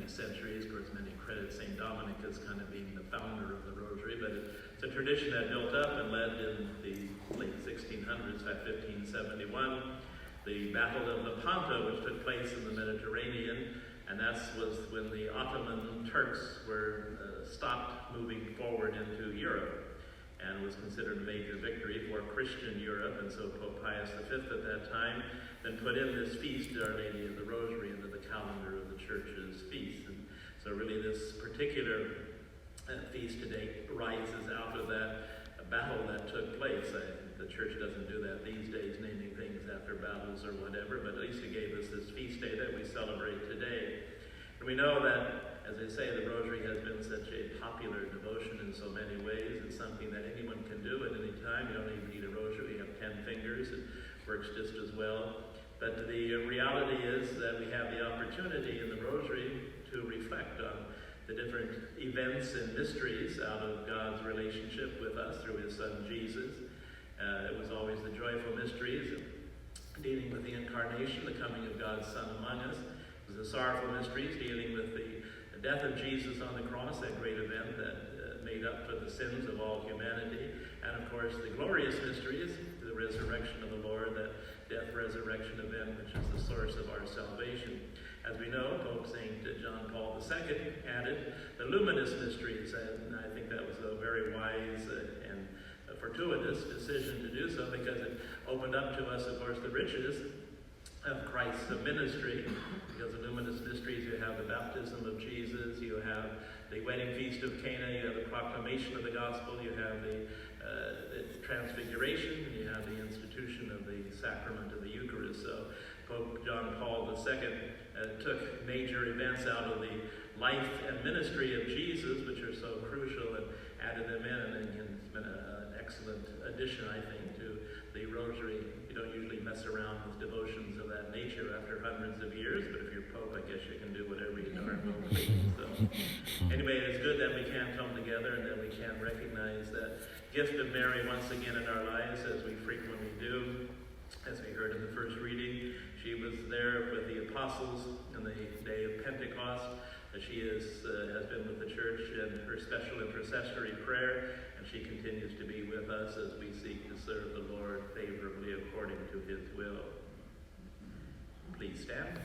centuries. Of course, many credit St. Dominic as kind of being the founder of the rosary, but it's a tradition that built up and led in the late 1600s, at 1571, the Battle of Lepanto, which took place in the Mediterranean, and that was when the Ottoman Turks were stopped moving forward into Europe, and was considered a major victory for Christian Europe. And so Pope Pius V at that time then put in this feast, Our Lady of the Rosary, into the calendar of the Church's feasts. And so really this particular feast today rises out of that battle that took place. The Church doesn't do that these days, naming things after battles or whatever, but at least it gave us this feast day that we celebrate today. And we know that, as I say, the Rosary has been such a popular devotion in so many ways. It's something that anyone can do at any time. You don't even need a rosary. You have 10 fingers. It works just as well. But the reality is that we have the opportunity in the Rosary to reflect on the different events and mysteries out of God's relationship with us through his Son Jesus. It was always the joyful mysteries dealing with the incarnation, the coming of God's Son among us. It was the sorrowful mysteries dealing with the death of Jesus on the cross, that great event that made up for the sins of all humanity. And of course, the glorious mysteries, the resurrection of the Lord, that death-resurrection event, which is the source of our salvation. As we know, Pope St. John Paul II added the luminous mysteries, and I think that was a very wise and fortuitous decision to do so, because it opened up to us, of course, the riches of Christ's ministry. Because the luminous mysteries, you have the baptism of Jesus, you have the wedding feast of Cana, you have the proclamation of the gospel, you have the transfiguration, and you have the institution of the sacrament of the Eucharist. So Pope John Paul II took major events out of the life and ministry of Jesus, which are so crucial, and added them in, and it's been an excellent addition, I think, to the Rosary. You don't usually mess around with devotions of that nature after hundreds of years, but if you're Pope, I guess you can do whatever you darn well please. So anyway, it's good that we can come together and that we can recognize that gift of Mary once again in our lives, as we frequently do. As we heard in the first reading, she was there with the apostles on the day of Pentecost. She has been with the Church in her special intercessory prayer, and she continues to be with us as we seek to serve the Lord favorably according to his will. Please stand.